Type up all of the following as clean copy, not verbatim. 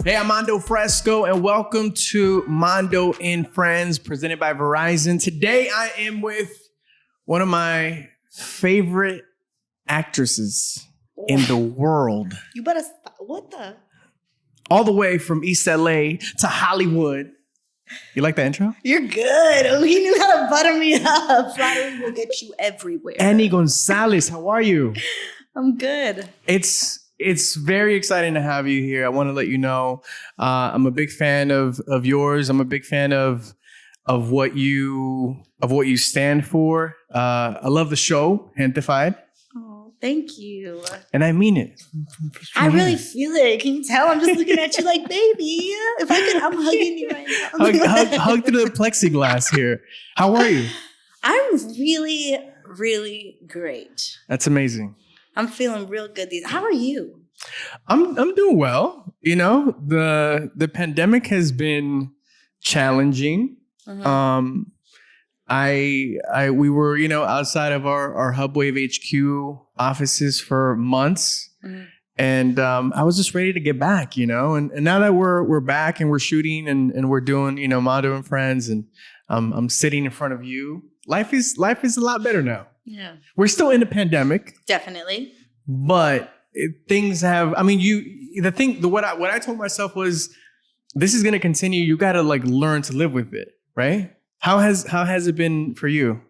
Hey, I'm Mando Fresco, and welcome to Mando Friends, presented by Verizon. Today, I am with one of my favorite actresses in the world. You better stop. What the? All the way from East LA to Hollywood. You like that intro? You're good. Oh, he knew how to butter me up. Flattery will get you everywhere. Annie Gonzalez, how are you? I'm good. It's very exciting to have you here. I want to let you know I'm a big fan of yours. I'm a big fan of what you stand for. I love the show, Gentefied. Oh, thank you. And I mean it. I really feel it. Can you tell? I'm just looking at you like, baby. If I could, I'm hugging you right now. hug through the plexiglass here. How are you? I'm really, really great. That's amazing. I'm feeling real good. How are you? I'm doing well. You know, the pandemic has been challenging. Mm-hmm. We were, outside of our Hubwav HQ offices for months. Mm-hmm. And I was just ready to get back, and now that we're back and we're shooting and we're doing, Mando Friends, and I'm sitting in front of you. Life is a lot better now. Yeah. We're still in the pandemic. Definitely. But things have, what I told myself was, this is going to continue. You got to learn to live with it. Right? How has it been for you?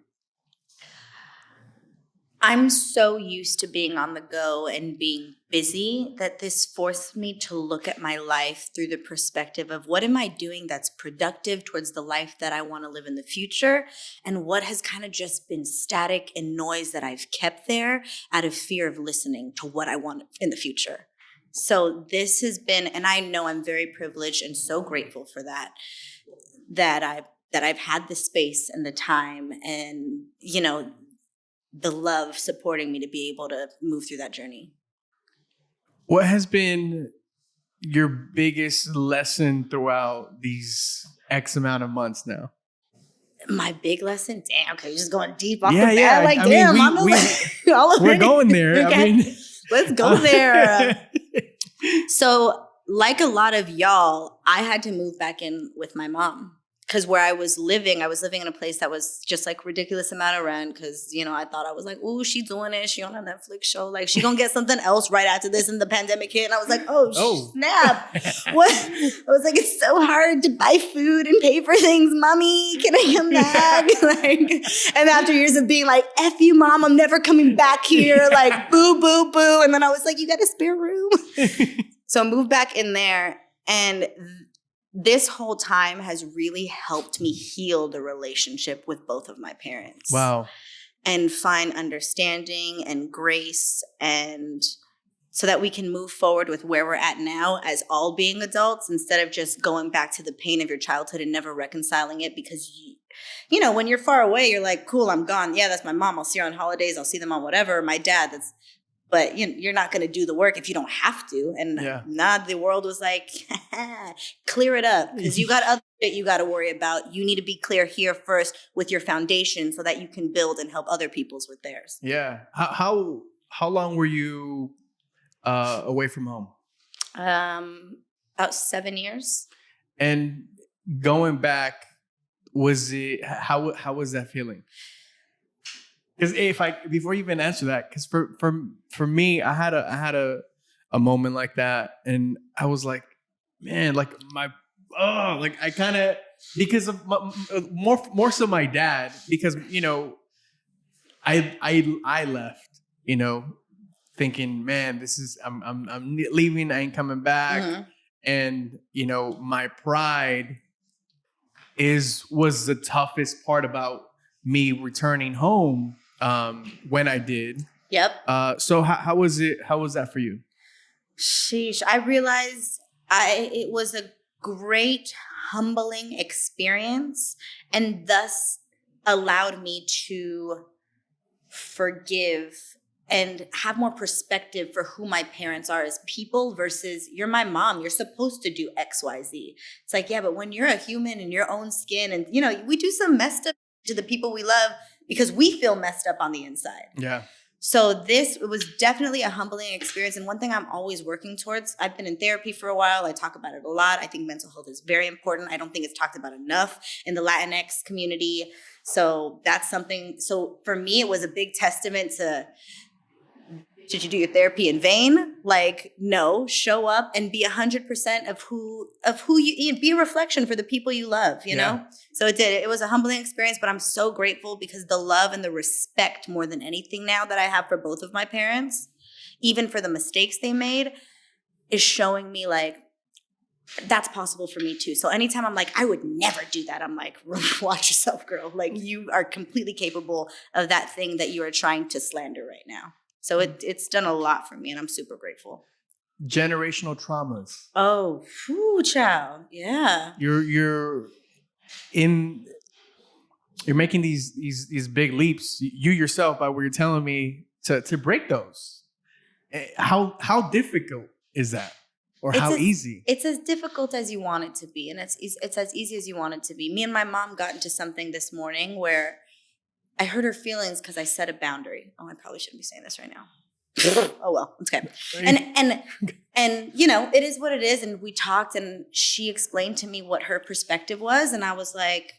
I'm so used to being on the go and being busy that this forced me to look at my life through the perspective of what am I doing that's productive towards the life that I want to live in the future, and what has kind of just been static and noise that I've kept there out of fear of listening to what I want in the future. So this has been, and I know I'm very privileged and so grateful for that I've had the space and the time and, the love supporting me to be able to move through that journey. What has been your biggest lesson throughout these X amount of months now? My big lesson? Damn, okay, you're just going deep off the bat. Yeah. We're going there. Okay. Let's go there. So, like a lot of y'all, I had to move back in with my mom. Because where I was living in a place that was just ridiculous amount of rent. Because, I thought I was like, ooh, she doing it. She on a Netflix show. She gonna get something else right after this and the pandemic hit. And I was like, oh. Snap. What? I was like, it's so hard to buy food and pay for things. Mommy, can I come back? And after years of being like, F you, mom, I'm never coming back here. Boo, boo, boo. And then I was like, you got a spare room? So I moved back in there, and this whole time has really helped me heal the relationship with both of my parents. Wow. And find understanding and grace, and so that we can move forward with where we're at now as all being adults, instead of just going back to the pain of your childhood and never reconciling it. Because, when you're far away, you're like, cool, I'm gone. Yeah, that's my mom. I'll see her on holidays. I'll see them on whatever. My dad, but you're not going to do the work if you don't have to. And the world was like, clear it up, because you got other shit you got to worry about. You need to be clear here first with your foundation so that you can build and help other people's with theirs. Yeah. How long were you away from home? About 7 years. And going back, how was that feeling? Because before you even answer that, because for me, I had a moment like that, and I was like, man, I kind of, because of more so my dad, because I left, thinking, man, I'm leaving, I ain't coming back, mm-hmm. And my pride was the toughest part about me returning home. When I did. Yep. So how was it? How was that for you? Sheesh. I realized it was a great, humbling experience, and thus allowed me to forgive and have more perspective for who my parents are as people versus you're my mom. You're supposed to do X, Y, Z. It's like, yeah, but when you're a human in your own skin, and we do some messed up to the people we love, because we feel messed up on the inside. Yeah. So this was definitely a humbling experience. And one thing I'm always working towards, I've been in therapy for a while. I talk about it a lot. I think mental health is very important. I don't think it's talked about enough in the Latinx community. So that's something. So for me, it was a big testament to, did you do your therapy in vain? Like, no, show up and be 100% of who you be a reflection for the people you love, you know? So it was a humbling experience, but I'm so grateful because the love and the respect more than anything now that I have for both of my parents, even for the mistakes they made, is showing me like, that's possible for me too. So anytime I'm like, I would never do that, I'm like, watch yourself, girl. Like you are completely capable of that thing that you are trying to slander right now. So it's done a lot for me, and I'm super grateful. Generational traumas. Oh, whew, child. Yeah. You're making these big leaps. You yourself, by what you're telling me, to break those. How difficult is that, or how easy? It's as difficult as you want it to be, and it's as easy as you want it to be. Me and my mom got into something this morning where I hurt her feelings because I set a boundary. Oh, I probably shouldn't be saying this right now. Oh well, it's okay. And you know, it is what it is. And we talked, and she explained to me what her perspective was, and I was like,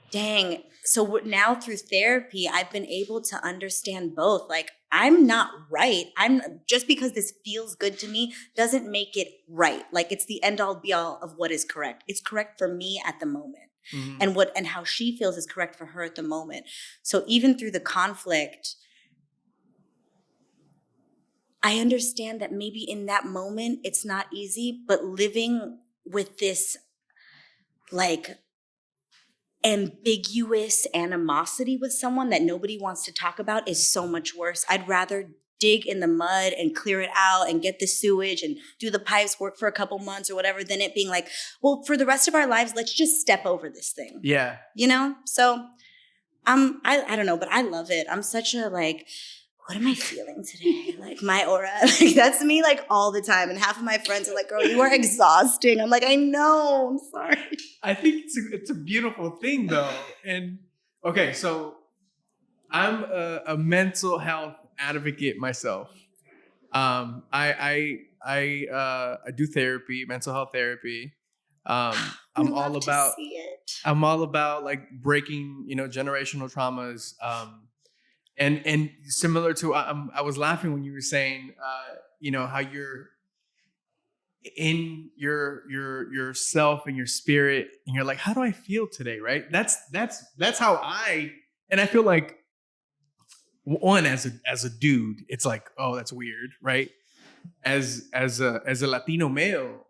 dang. So now through therapy, I've been able to understand both. Like, I'm not right. Just because this feels good to me doesn't make it right. Like, it's the end all be all of what is correct. It's correct for me at the moment. Mm-hmm. And how she feels is correct for her at the moment. So even through the conflict, I understand that maybe in that moment it's not easy, but living with this like ambiguous animosity with someone that nobody wants to talk about is so much worse. I'd rather dig in the mud and clear it out and get the sewage and do the pipes work for a couple months or whatever, than it being like, well, for the rest of our lives, let's just step over this thing. Yeah. You know? So I don't know, but I love it. I'm such a like, what am I feeling today? Like my aura, like that's me like all the time. And half of my friends are like, girl, you are exhausting. I'm like, I know, I'm sorry. I think it's a beautiful thing though. And okay, so I'm a mental health advocate myself. I do therapy, mental health therapy. I'm all about like breaking, generational traumas. And similar to, I was laughing when you were saying, how you're in yourself and your spirit, and you're like, how do I feel today? Right. That's how and I feel like, one, as a dude, it's like, oh, that's weird, right? As a Latino male,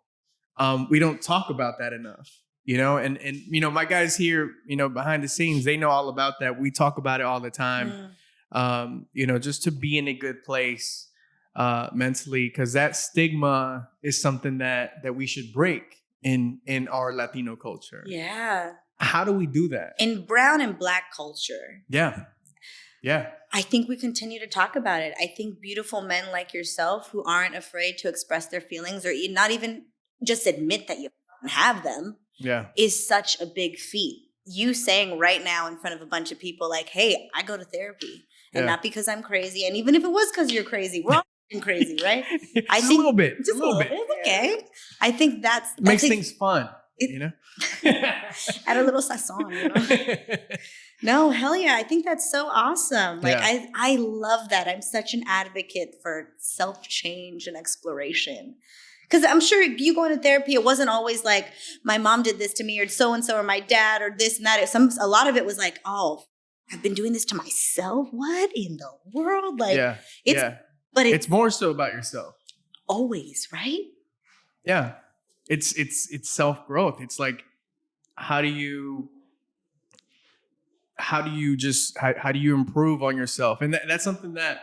we don't talk about that enough, and my guys here, behind the scenes, they know all about that. We talk about it all the time. Just to be in a good place mentally, because that stigma is something that we should break in our Latino culture. Yeah. How do we do that? In brown and black culture. Yeah. Yeah. I think we continue to talk about it. I think beautiful men like yourself who aren't afraid to express their feelings or not even just admit that you have them is such a big feat. You saying right now in front of a bunch of people like, hey, I go to therapy. And not because I'm crazy. And even if it was because you're crazy, we're all crazy, right? I think a little bit. Just a little bit. Okay. I think that makes things fun, Add a little sazon, No, hell yeah. I think that's so awesome. Like I love that. I'm such an advocate for self-change and exploration. Because I'm sure you going to therapy, it wasn't always like my mom did this to me or so-and-so or my dad or this and that. A lot of it was like, oh, I've been doing this to myself. What in the world? Like, but it's more so about yourself. Always, right? Yeah. It's self-growth. It's like, how do you improve on yourself? And that's something that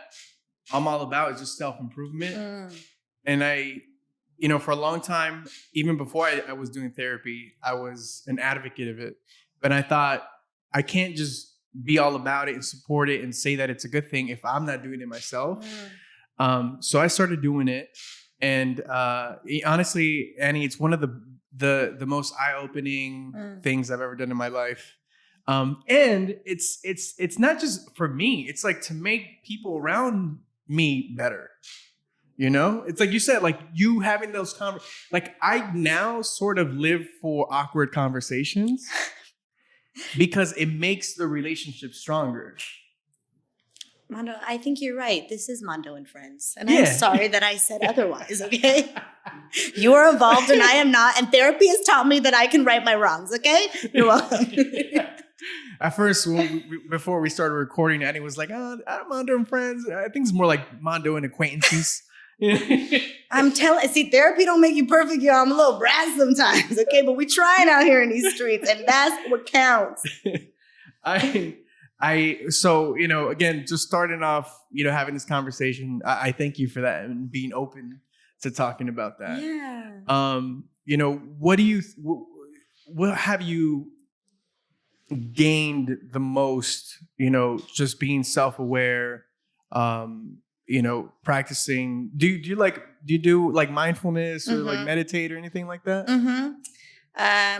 I'm all about, is just self-improvement. And I, for a long time, even before I was doing therapy, I was an advocate of it. But I thought, I can't just be all about it and support it and say that it's a good thing if I'm not doing it myself. So I started doing it. And honestly, Annie, it's one of the most eye-opening things I've ever done in my life. And it's not just for me. It's like to make people around me better. You know, it's like you said, like you having those like I now sort of live for awkward conversations because it makes the relationship stronger. Mando, I think you're right. This is Mando and Friends. And I'm sorry that I said otherwise, okay? You are evolved and I am not. And therapy has taught me that I can right my wrongs, okay? You're welcome. At first, before we started recording, Annie was like, I'm Mando and Friends. I think it's more like Mando and Acquaintances. I'm telling, see, therapy don't make you perfect, y'all. I'm a little brass sometimes, okay? But we trying out here in these streets, and that's what counts. So, you know, again, just starting off, you know, having this conversation, I thank you for that and being open to talking about that. Yeah. You know, what have you gained the most, you know, just being self-aware, you know, practicing. Do you do like mindfulness or like meditate or anything like that? I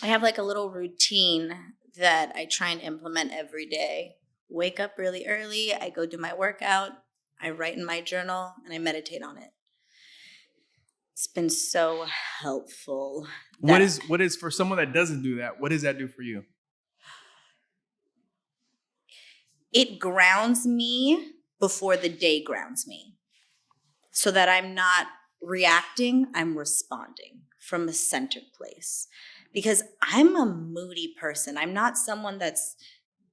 have like a little routine that I try and implement every day. Wake up really early. I go do my workout. I write in my journal and I meditate on it. It's been so helpful. What is for someone that doesn't do that? What does that do for you? It grounds me before the day grounds me, so that I'm not reacting, I'm responding from a centered place. Because I'm a moody person. I'm not someone that's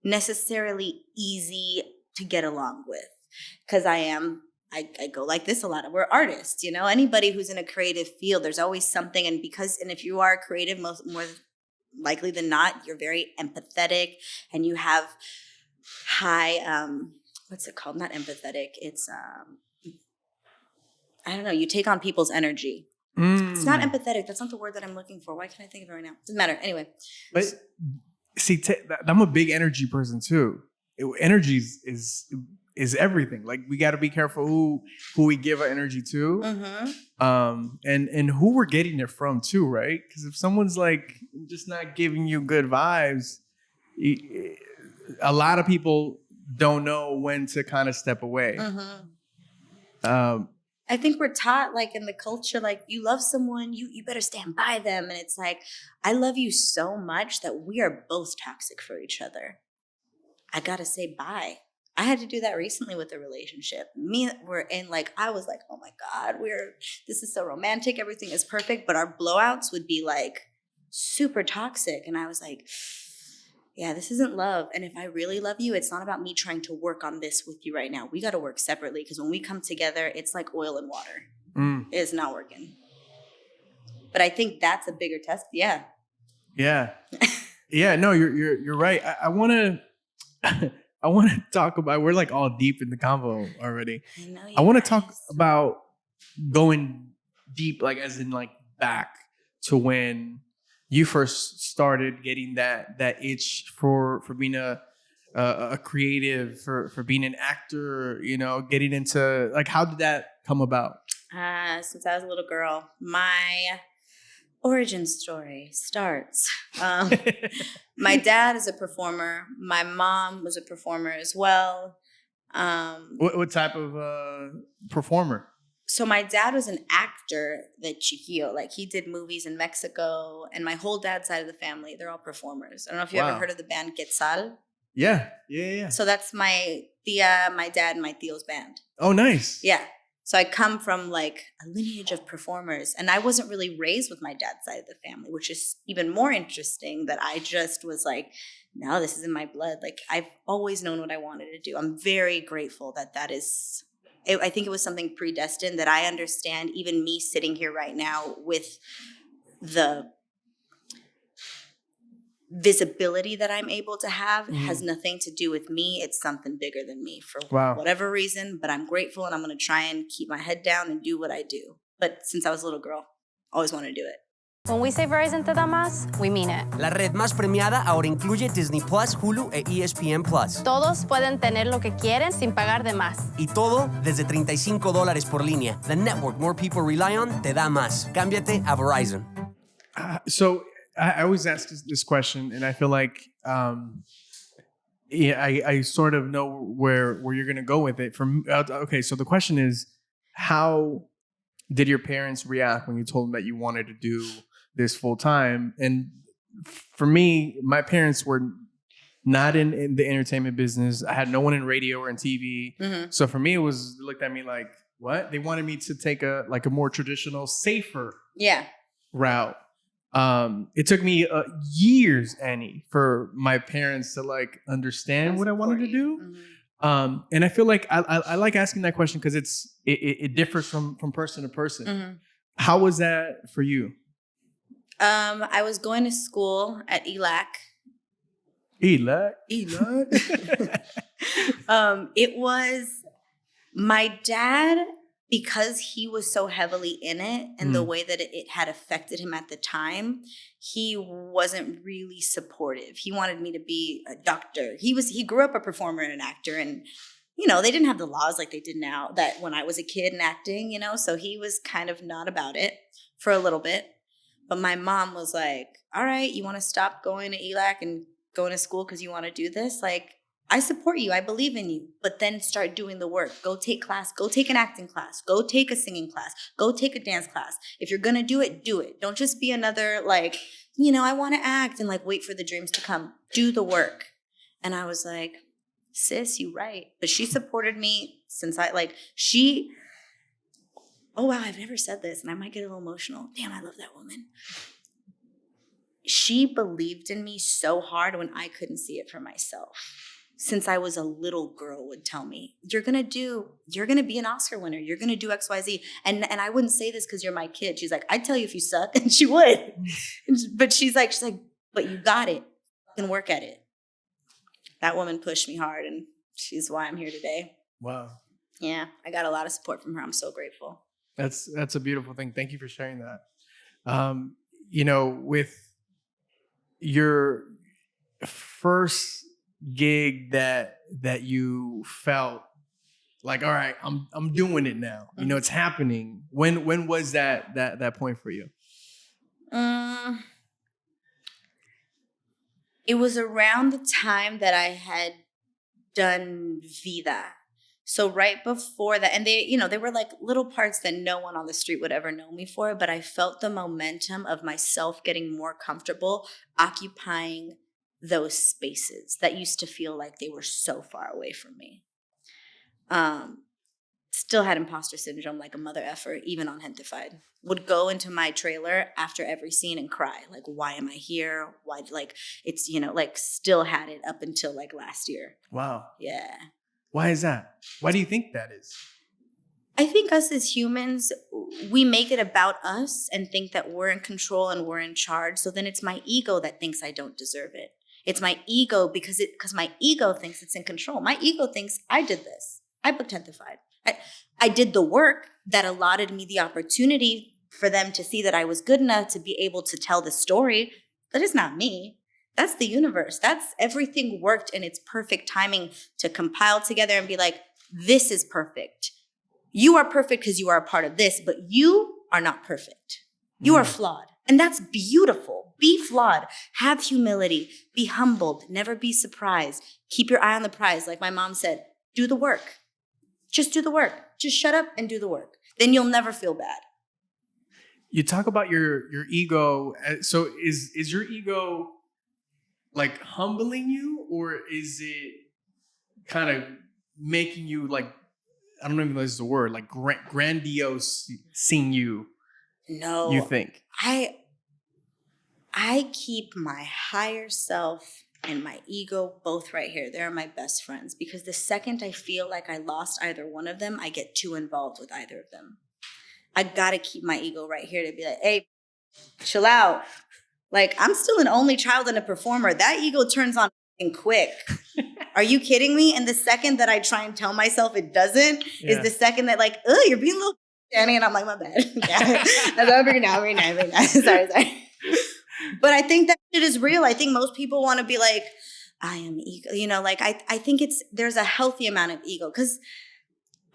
necessarily easy to get along with. Because I go like this a lot. We're artists, you know. Anybody who's in a creative field, there's always something. And if you are creative, more likely than not, you're very empathetic and you have high, what's it called? Not empathetic. It's, I don't know. You take on people's energy. It's not empathetic. That's not the word that I'm looking for. Why can't I think of it right now? Doesn't matter. Anyway. But see, I'm a big energy person too. Energy is everything. Like we got to be careful who we give our energy to, and who we're getting it from too, right? Because if someone's like just not giving you good vibes, a lot of people don't know when to kind of step away. I think we're taught, like, in the culture, like, you love someone, you better stand by them. And it's like, I love you so much that we are both toxic for each other. I got to say bye. I had to do that recently with a relationship. I was like, oh my God, this is so romantic. Everything is perfect. But our blowouts would be like super toxic. And I was like, yeah, this isn't love. And if I really love you, it's not about me trying to work on this with you right now. We got to work separately, because when we come together, it's like oil and water. It is not working. But I think that's a bigger test. Yeah. Yeah. Yeah. No, you're right. I want to talk about. We're like all deep in the convo already. I want to talk about going deep, like as in like back to when you first started getting that itch for being a creative, for being an actor, you know, getting into, like, how did that come about? Since I was a little girl, my origin story starts. My dad is a performer. My mom was a performer as well. What type of performer? So my dad was an actor de chiquillo. Like, he did movies in Mexico, and my whole dad's side of the family, they're all performers. I don't know if you ever heard of the band Quetzal. Yeah. So that's my tia, my dad, and my tio's band. Oh, nice. Yeah. So I come from like a lineage of performers, and I wasn't really raised with my dad's side of the family, which is even more interesting, that I just was like, no, this is in my blood. Like, I've always known what I wanted to do. I'm very grateful that is... I think it was something predestined, that I understand. Even me sitting here right now with the visibility that I'm able to have has nothing to do with me. It's something bigger than me for whatever reason. But I'm grateful, and I'm going to try and keep my head down and do what I do. But since I was a little girl, always wanted to do it. When we say Verizon te da más, we mean it. La red más premiada ahora incluye Disney Plus, Hulu e ESPN Plus. Todos pueden tener lo que quieren sin pagar de más. Y todo desde $35 por línea. The network more people rely on te da más. Cámbiate a Verizon. So I always ask this question, and I feel like I sort of know where you're gonna go with it. Okay, so the question is, how did your parents react when you told them that you wanted to do this full time? And for me, my parents were not in the entertainment business. I had no one in radio or in TV. Mm-hmm. So for me, it was looked at me like, what? They wanted me to take a more traditional, safer route. It took me years, Annie, for my parents to like understand what I wanted to do. Mm-hmm. And I feel like I like asking that question because it differs from person to person. Mm-hmm. How was that for you? I was going to school at ELAC. ELAC. It was my dad, because he was so heavily in it and the way that it had affected him at the time, he wasn't really supportive. He wanted me to be a doctor. He grew up a performer and an actor, and they didn't have the laws like they did now that when I was a kid in acting, so he was kind of not about it for a little bit. But my mom was like, all right, you want to stop going to ELAC and going to school because you want to do this? Like, I support you. I believe in you. But then start doing the work. Go take class. Go take an acting class. Go take a singing class. Go take a dance class. If you're going to do it, do it. Don't just be another like, I want to act and like wait for the dreams to come. Do the work. And I was like, sis, you right. But she supported me since oh, wow, I've never said this and I might get a little emotional. Damn, I love that woman. She believed in me so hard when I couldn't see it for myself. Since I was a little girl would tell me, you're going to be an Oscar winner. You're going to do X, Y, Z. And I wouldn't say this because you're my kid. She's like, I'd tell you if you suck. And she would. But she's like, but you got it. You can work at it. That woman pushed me hard and she's why I'm here today. Wow. Yeah. I got a lot of support from her. I'm so grateful. That's a beautiful thing. Thank you for sharing that. With your first gig that you felt like, all right, I'm doing it now. It's happening. When was that point for you? It was around the time that I had done Vida. So right before that, and they were like little parts that no one on the street would ever know me for, but I felt the momentum of myself getting more comfortable occupying those spaces that used to feel like they were so far away from me. Still had imposter syndrome like a mother effer, even on Gentefied. Would go into my trailer after every scene and cry. Like, why am I here? Why, it's, still had it up until last year. Wow. Yeah. Why is that? Why do you think that is? I think us as humans, we make it about us and think that we're in control and we're in charge. So then it's my ego that thinks I don't deserve it. It's my ego because my ego thinks it's in control. My ego thinks I did this. I booked Gentefied. I did the work that allotted me the opportunity for them to see that I was good enough to be able to tell the story. That is not me. That's the universe. That's everything worked in its perfect timing to compile together and be like, this is perfect. You are perfect because you are a part of this, but you are not perfect. You are flawed. And that's beautiful. Be flawed. Have humility. Be humbled. Never be surprised. Keep your eye on the prize. Like my mom said, do the work. Just do the work. Just shut up and do the work. Then you'll never feel bad. You talk about your ego. So is your ego like humbling you, or is it kind of making you like, I don't even know if this is the word, like grandiose seeing you? No. You think? I keep my higher self and my ego both right here. They're my best friends because the second I feel like I lost either one of them, I get too involved with either of them. I gotta keep my ego right here to be like, hey, chill out. Like, I'm still an only child and a performer. That ego turns on quick. Are you kidding me? And the second that I try and tell myself it doesn't is the second that like, oh, you're being a little Annie, and I'm like, my bad. Yeah, that's what I'm bringing down. Sorry. But I think that shit is real. I think most people want to be like, I am ego. I think there's a healthy amount of ego because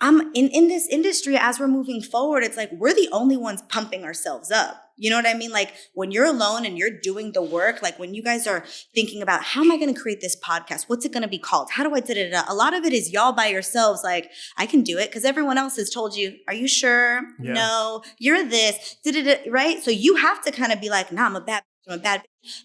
in this industry, as we're moving forward, it's like we're the only ones pumping ourselves up. You know what I mean? Like when you're alone and you're doing the work, like when you guys are thinking about how am I going to create this podcast? What's it going to be called? How do I da-da-da? A lot of it is y'all by yourselves. Like I can do it because everyone else has told you, are you sure? Yeah. No, you're this, da-da-da, right? So you have to kind of be like, nah, I'm a bad bitch,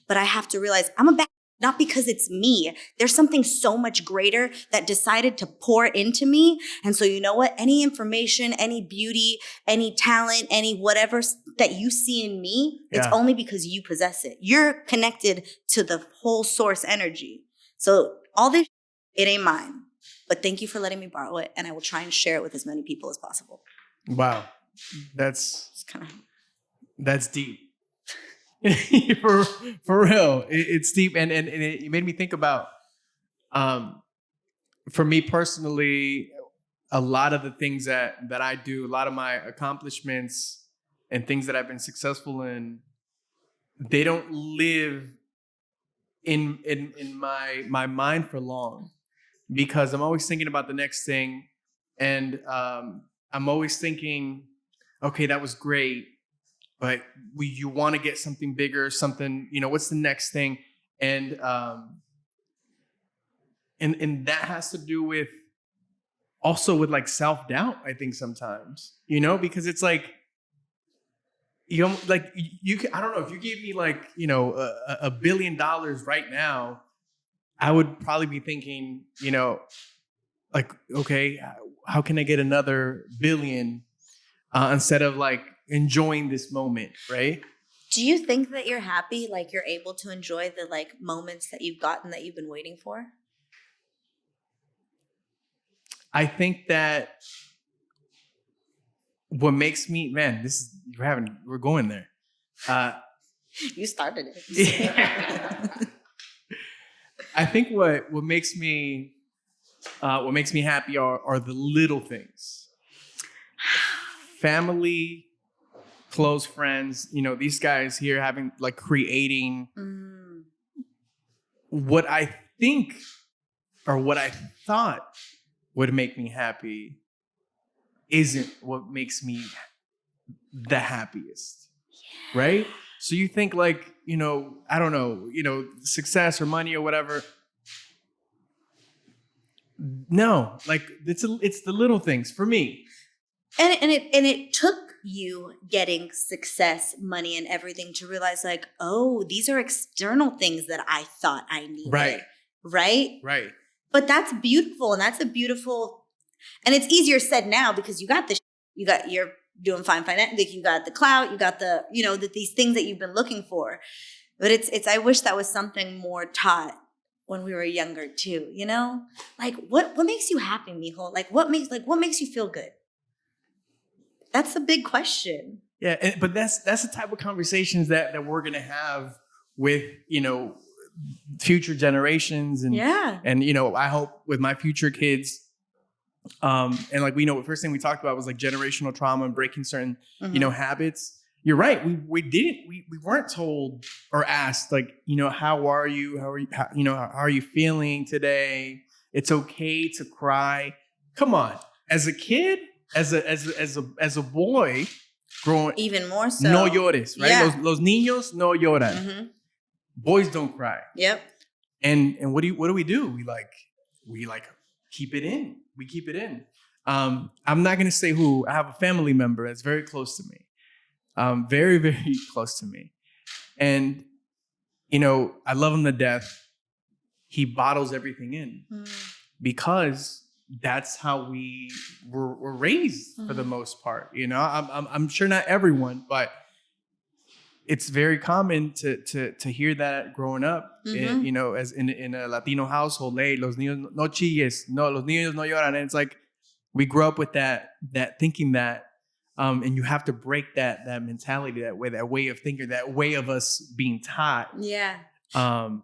but I have to realize I'm a bad not because it's me. There's something so much greater that decided to pour into me. And so you know what? Any information, any beauty, any talent, any whatever that you see in me, it's only because you possess it. You're connected to the whole source energy. So all this, it ain't mine. But thank you for letting me borrow it. And I will try and share it with as many people as possible. Wow. That's deep. for real, it's deep, and it made me think about, for me personally, a lot of the things that I do, a lot of my accomplishments and things that I've been successful in, they don't live in my mind for long, because I'm always thinking about the next thing, and I'm always thinking, okay, that was great. But you want to get something bigger, something, what's the next thing? And that has to do with also with like self-doubt, I think sometimes, because it's like, I don't know, if you gave me like, $1 billion right now, I would probably be thinking, like, okay, how can I get another billion instead of like, enjoying this moment, right? Do you think that you're happy, like you're able to enjoy the like moments that you've gotten that you've been waiting for? I think that what makes me, man, we're going there. You started it. I think what makes me happy are the little things. Family, close friends, these guys here having like creating what I think or what I thought would make me happy isn't what makes me the happiest. Yeah. Right? So you think like, I don't know, success or money or whatever. No, like it's the little things for me. And it took you getting success, money, and everything to realize like, oh, these are external things that I thought I needed. Right? Right. But that's beautiful. And that's and it's easier said now because you're doing fine financially. You got the clout, you got the, these things that you've been looking for. But I wish that was something more taught when we were younger too, Like what makes you happy, mijo? Like what makes you feel good? That's a big question. Yeah, but that's the type of conversations that we're gonna have with future generations and I hope with my future kids. And like first thing we talked about was like generational trauma and breaking certain habits. You're right. We weren't told or asked like how are you? How are you feeling today? It's okay to cry. Come on, as a kid. As a boy, growing even more so. No llores, right? Yeah. Los niños no lloran. Mm-hmm. Boys don't cry. Yep. And what do we do? We keep it in. We keep it in. I'm not gonna say who. I have a family member that's very close to me. Very, very close to me. And I love him to death. He bottles everything in because that's how we were raised for the most part. I'm sure not everyone, but it's very common to hear that growing up. As in a Latino household. Hey, los niños no chilles, no, los niños no lloran. And it's like we grew up with that thinking that, and you have to break that mentality, that way of thinking, that way of us being taught. Yeah. Have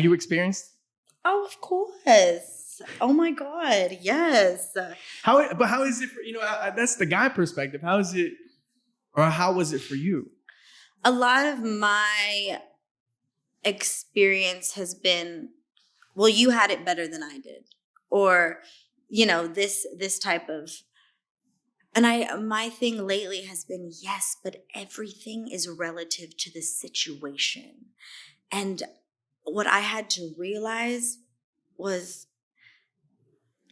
you experienced? Oh, of course. Oh my God, yes. How is it for that's the guy perspective. How is it, or how was it for you? A lot of my experience has been, well, you had it better than I did, or this type of, my thing lately has been, yes, but everything is relative to the situation. And what I had to realize was,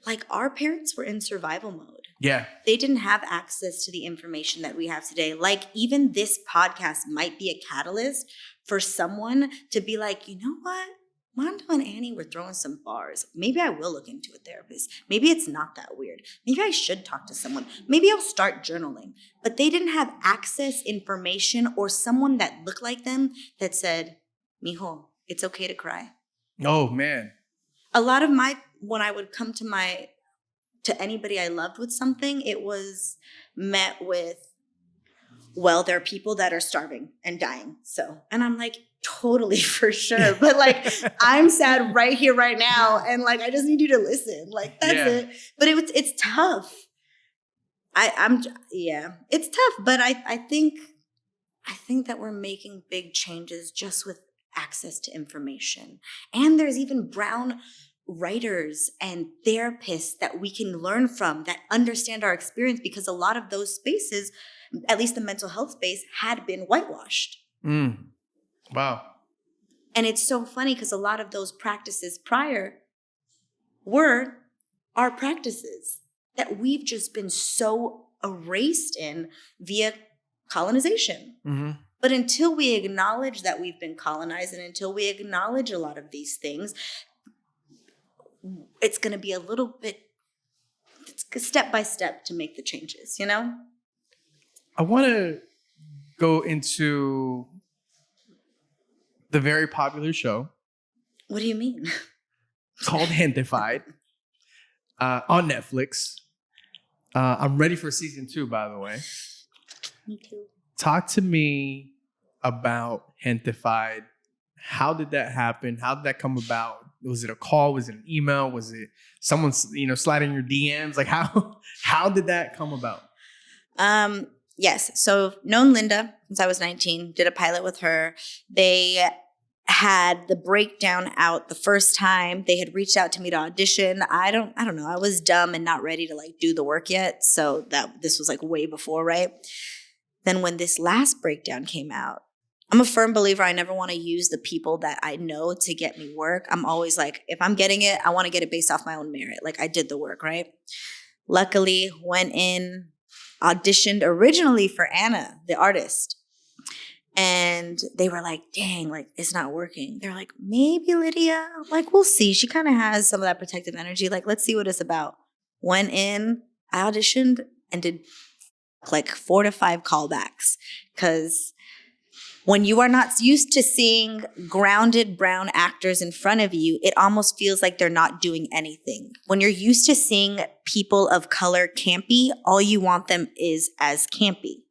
like, our parents were in survival mode. Yeah. They didn't have access to the information that we have today. Like, even this podcast might be a catalyst for someone to be like, you know what? Mando and Annie were throwing some bars. Maybe I will look into a therapist. Maybe it's not that weird. Maybe I should talk to someone. Maybe I'll start journaling. But they didn't have access, information, or someone that looked like them that said, mijo, it's okay to cry. Oh, man. A lot of when I would come to anybody I loved with something, it was met with, well, there are people that are starving and dying. So, and I'm like, totally, for sure. But like, I'm sad right here, right now. And like, I just need you to listen. Like, that's it. But it's tough. It's tough. But I think that we're making big changes just with access to information. And there's even brown writers and therapists that we can learn from that understand our experience, because a lot of those spaces, at least the mental health space, had been whitewashed. Wow. And it's so funny because a lot of those practices prior were our practices that we've just been so erased in via colonization. Mm-hmm. But until we acknowledge that we've been colonized, and until we acknowledge a lot of these things, it's going to be a little bit step by step to make the changes, I want to go into the very popular show. What do you mean? Called Gentefied on Netflix. I'm ready for season 2, by the way. Me too. Talk to me about Gentefied. How did that happen? How did that come about? Was it a call? Was it an email? Was it someone, sliding your DMs? Like, how did that come about? Yes. So known Linda since I was 19, did a pilot with her. They had the breakdown out the first time. They had reached out to me to audition. I don't know. I was dumb and not ready to do the work yet. So this was way before, right? Then when this last breakdown came out, I'm a firm believer I never want to use the people that I know to get me work. I'm always like, if I'm getting it, I want to get it based off my own merit. Like, I did the work, right? Luckily, went in, auditioned originally for Anna, the artist. And they were like, dang, it's not working. They're like, maybe Lydia, we'll see. She kind of has some of that protective energy. Let's see what it's about. Went in, I auditioned and did 4 to 5 callbacks, because when you are not used to seeing grounded brown actors in front of you, it almost feels like they're not doing anything. When you're used to seeing people of color campy, all you want them is as campy.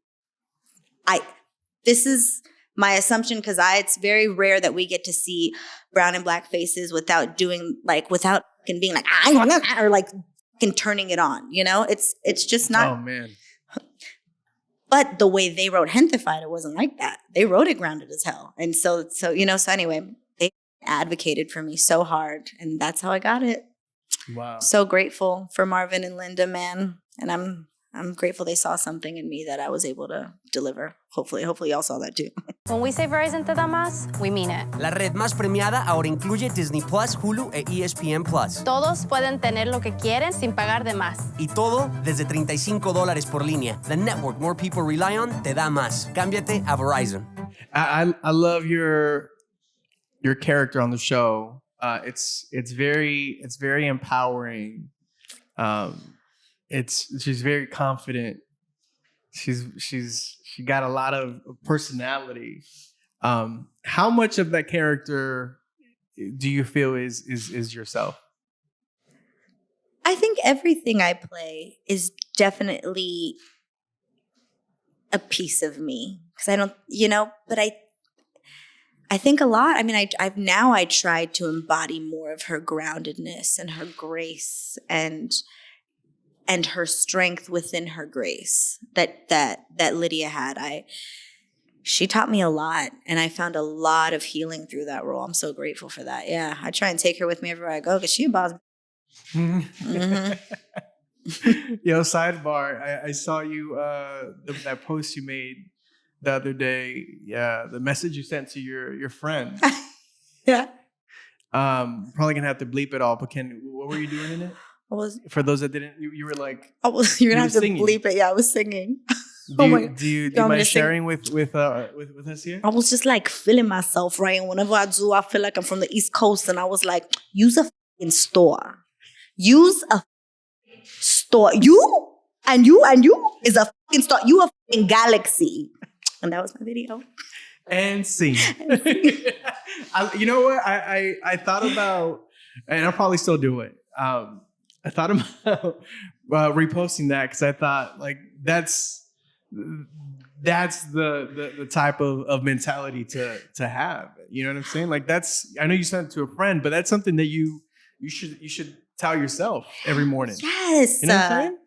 This is my assumption, because it's very rare that we get to see brown and black faces without doing without being like, I want that, or turning it on. It's just not. Oh man. But the way they wrote Gentefied, it wasn't like that. They wrote it grounded as hell. And so anyway, they advocated for me so hard, and that's how I got it. Wow. So grateful for Marvin and Linda, man. And I'm grateful they saw something in me that I was able to deliver. Hopefully y'all saw that too. When we say Verizon te da más, we mean it. La red más premiada ahora incluye Disney Plus, Hulu e ESPN Plus. Todos pueden tener lo que quieren sin pagar de más. Y todo desde $35 por línea. The network more people rely on te da más. Cámbiate a Verizon. I love your character on the show. It's very empowering. She's very confident. She got a lot of personality. How much of that character do you feel is yourself? I think everything I play is definitely a piece of me, because I don't, but I think a lot. I mean, I tried to embody more of her groundedness and her grace and her strength within her grace that Lydia had. She taught me a lot, and I found a lot of healing through that role. I'm so grateful for that. Yeah, I try and take her with me everywhere I go, because she a boss. Yo, sidebar. I saw you that post you made the other day. Yeah, the message you sent to your friend. Yeah. Probably gonna have to bleep it all. But what were you doing in it? For those that didn't, you were like, you're gonna have to singing. bleep it. Yeah, I was singing. Do you mind sharing with us here? I was just like feeling myself, right? And whenever I do, I feel like I'm from the East Coast, and I was like, use a fucking store. Use a store. You is a fucking store. You a fucking galaxy. And that was my video. And scene. You know what? I thought about, and I'll probably still do it. I thought about reposting that because I thought like that's the type of mentality to have. You know what I'm saying? Like I know you sent it to a friend, but that's something that you should tell yourself every morning. Yes. You know what I'm saying?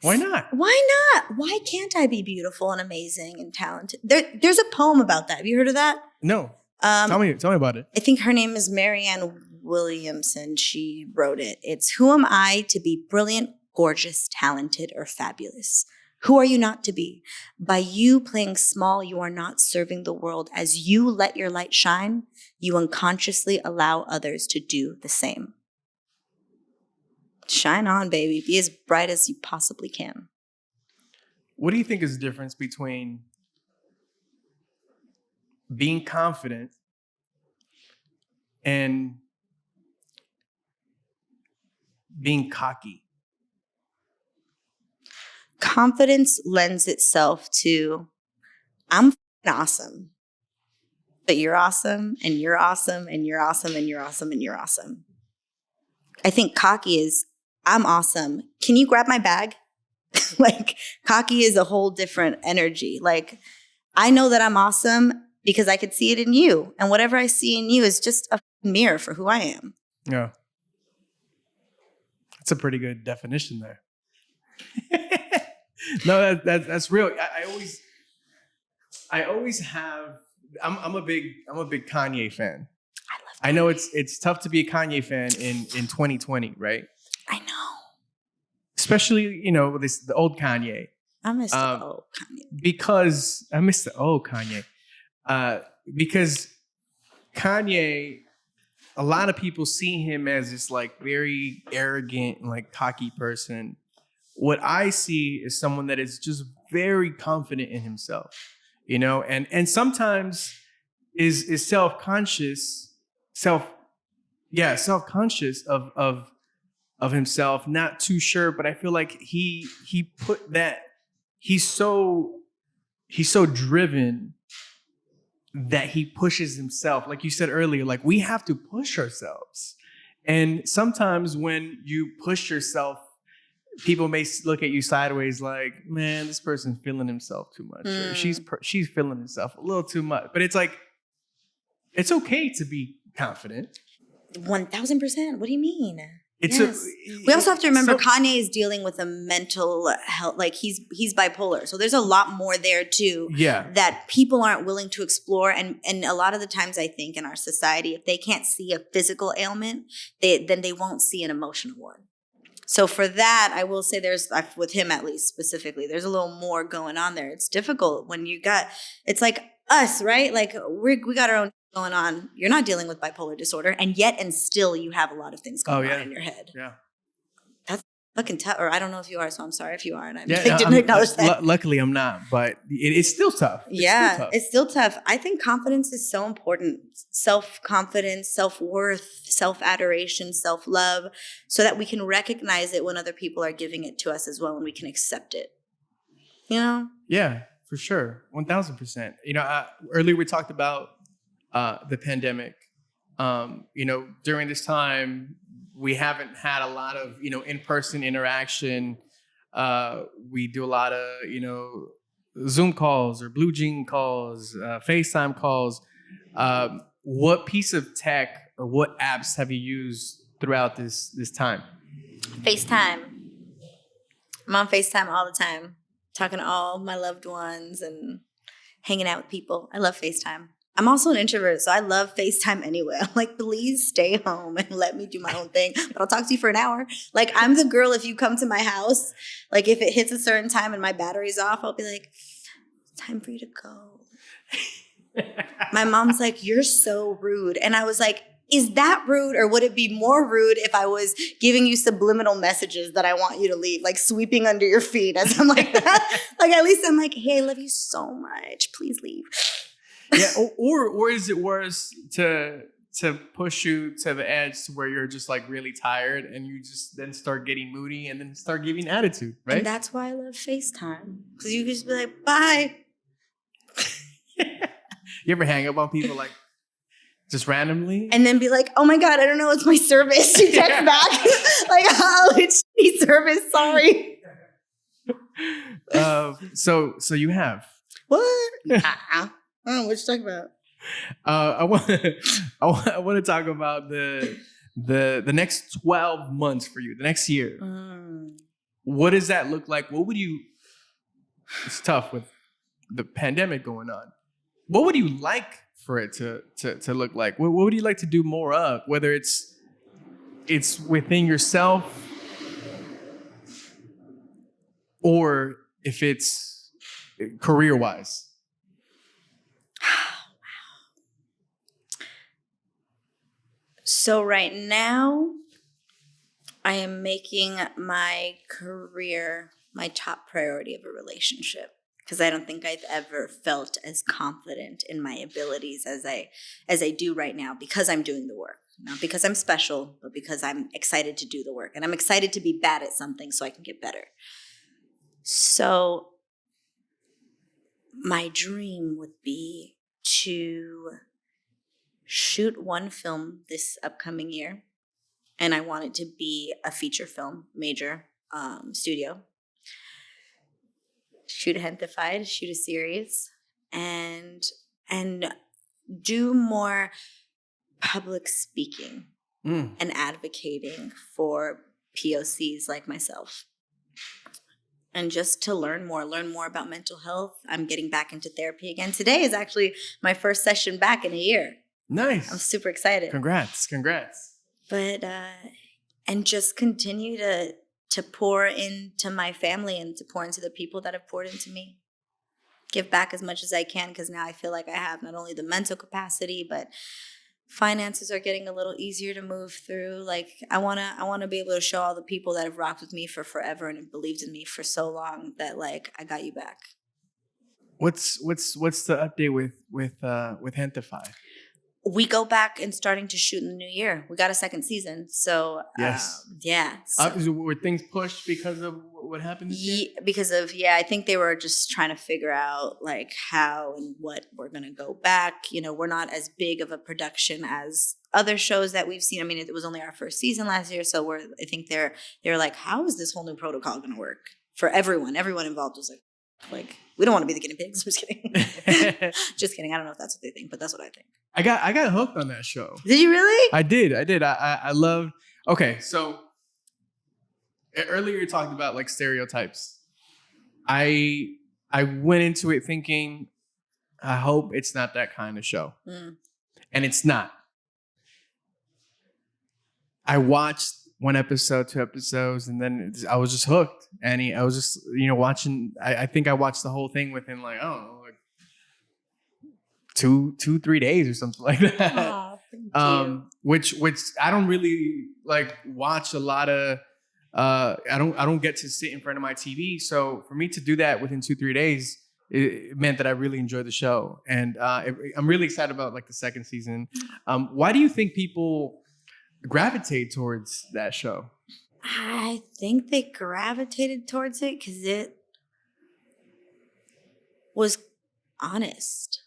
Why not? Why not? Why can't I be beautiful and amazing and talented? There's a poem about that. Have you heard of that? No. Tell me about it. I think her name is Marianne Williamson. She wrote it. It's, who am I to be brilliant, gorgeous, talented, or fabulous? Who are you not to be? By you playing small, you are not serving the world. As you let your light shine, you unconsciously allow others to do the same. Shine on, baby. Be as bright as you possibly can. What do you think is the difference between being confident and being cocky? Confidence lends itself to, I'm awesome, but you're awesome, and you're awesome, and you're awesome, and you're awesome, and you're awesome. I think cocky is, I'm awesome. Can you grab my bag? Like, cocky is a whole different energy. Like, I know that I'm awesome because I could see it in you. And whatever I see in you is just a mirror for who I am. Yeah. That's a pretty good definition there. No, that's real. I always have. I'm a big Kanye fan. I know it's tough to be a Kanye fan in 2020, right? I know. Especially, the old Kanye. I miss the old Kanye. Because I miss the old Kanye. Because Kanye, a lot of people see him as this like very arrogant and like cocky person. What I see is someone that is just very confident in himself, and sometimes is self-conscious of himself, not too sure, but I feel like he put that, he's so driven that he pushes himself. Like you said earlier, like we have to push ourselves. And sometimes when you push yourself, people may look at you sideways like, man, this person's feeling himself too much. Or she's feeling herself a little too much. But it's like, it's okay to be confident. 1000%. What do you mean? We also have to remember Kanye is dealing with a mental health, like he's bipolar. So there's a lot more there too that people aren't willing to explore. And a lot of the times I think in our society, if they can't see a physical ailment, then they won't see an emotional one. So for that, I will say with him at least specifically, there's a little more going on there. It's difficult when it's like us, right? Like we got our own going on. You're not dealing with bipolar disorder, and still you have a lot lot of things going on in your head. Yeah. That's fucking tough. Or I don't know if you are, so I'm sorry if you are. And I didn't acknowledge that. Luckily, I'm not, but it's still tough. It's still tough. I think confidence is so important. Self-confidence, self-worth, self-adoration, self-love, so that we can recognize it when other people are giving it to us as well, and we can accept it. Yeah, for sure. 1000%. Earlier we talked about the pandemic. During this time, we haven't had a lot of, in-person interaction. We do a lot of, Zoom calls or Blue Jean calls, FaceTime calls. What piece of tech or what apps have you used throughout this time? FaceTime. I'm on FaceTime all the time, talking to all my loved ones and hanging out with people. I love FaceTime. I'm also an introvert, so I love FaceTime anyway. I'm like, please stay home and let me do my own thing. But I'll talk to you for an hour. Like, I'm the girl, if you come to my house, like if it hits a certain time and my battery's off, I'll be like, it's time for you to go. My mom's like, you're so rude. And I was like, is that rude, or would it be more rude if I was giving you subliminal messages that I want you to leave, like sweeping under your feet as I'm like that? Like, at least I'm like, hey, I love you so much. Please leave. Yeah, or is it worse to push you to the edge to where you're just like really tired and you just then start getting moody and then start giving attitude, right? And that's why I love FaceTime, because you can just be like, bye. You ever hang up on people like just randomly? And then be like, oh my God, I don't know, it's my service. You text back. Like, oh, it's shitty service, sorry. So you have. What? I don't know what you're talking about. I want to talk about the next 12 months for you, the next year. What does that look like? What would you? It's tough with the pandemic going on. What would you like for it to look like? What would you like to do more of? Whether it's within yourself, or if it's career-wise. So right now, I am making my career my top priority of a relationship, because I don't think I've ever felt as confident in my abilities as I do right now, because I'm doing the work. Not because I'm special, but because I'm excited to do the work. And I'm excited to be bad at something so I can get better. So my dream would be to shoot one film this upcoming year, and I want it to be a feature film, major studio. Shoot a Gentefied, shoot a series, and do more public speaking and advocating for POCs like myself. And just to learn more about mental health. I'm getting back into therapy again. Today is actually my first session back in a year. Nice. I'm super excited. Congrats. But and just continue to pour into my family and to pour into the people that have poured into me. Give back as much as I can, because now I feel like I have not only the mental capacity, but finances are getting a little easier to move through. Like, I wanna be able to show all the people that have rocked with me for forever and have believed in me for so long that, like, I got you back. What's the update with Gentefied? We go back and starting to shoot in the new year. We got a second season. So, yes. Yeah. So, were things pushed because of what happened this year? Because of, I think they were just trying to figure out, like, how and what we're going to go back. You know, we're not as big of a production as other shows that we've seen. I mean, it was only our first season last year. So I think they're like, how is this whole new protocol going to work for everyone? Everyone involved was like, we don't want to be the guinea pigs. I'm just kidding. Just kidding. I don't know if that's what they think, but that's what I think. I got hooked on that show. Did you really? I did. I loved. Okay, so earlier you talked about like stereotypes. I went into it thinking, I hope it's not that kind of show, and it's not. I watched one episode, 2 episodes, and then I was just hooked. Annie, I was just watching. I think I watched the whole thing within like, I don't know, like 2-3 days or something like that. Oh, thank you. Which I don't really like watch a lot of. I don't get to sit in front of my TV. So for me to do that within 2-3 days, it meant that I really enjoyed the show, and I'm really excited about like the second season. Why do you think people gravitate towards that show? I think they gravitated towards it because it was honest.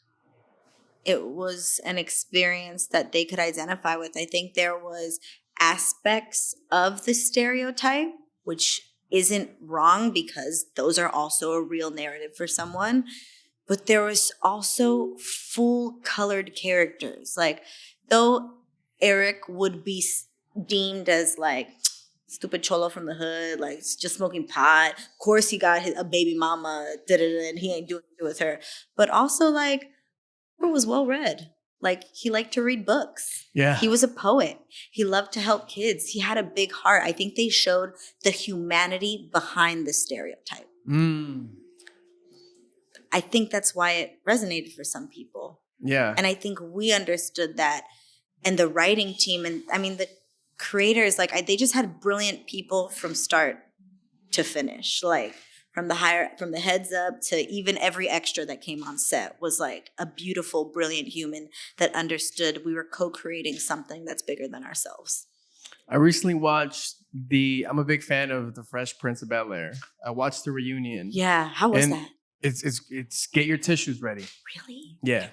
It was an experience that they could identify with. I think there was aspects of the stereotype, which isn't wrong because those are also a real narrative for someone. But there was also full colored characters. Like, though Eric would be deemed as like stupid cholo from the hood, like just smoking pot. Of course, he got a baby mama, and he ain't doing it with her. But also, like, was well read. Like, he liked to read books. Yeah. He was a poet. He loved to help kids. He had a big heart. I think they showed the humanity behind the stereotype. I think that's why it resonated for some people. Yeah. And I think we understood that. And the writing team, and I mean, the creators, like, they just had brilliant people from start to finish. Like, from the heads up to even every extra that came on set was like a beautiful, brilliant human that understood we were co-creating something that's bigger than ourselves. I recently watched I'm a big fan of The Fresh Prince of Bel-Air. I watched the reunion. Yeah, how was that? It's get your tissues ready. Really? Yeah.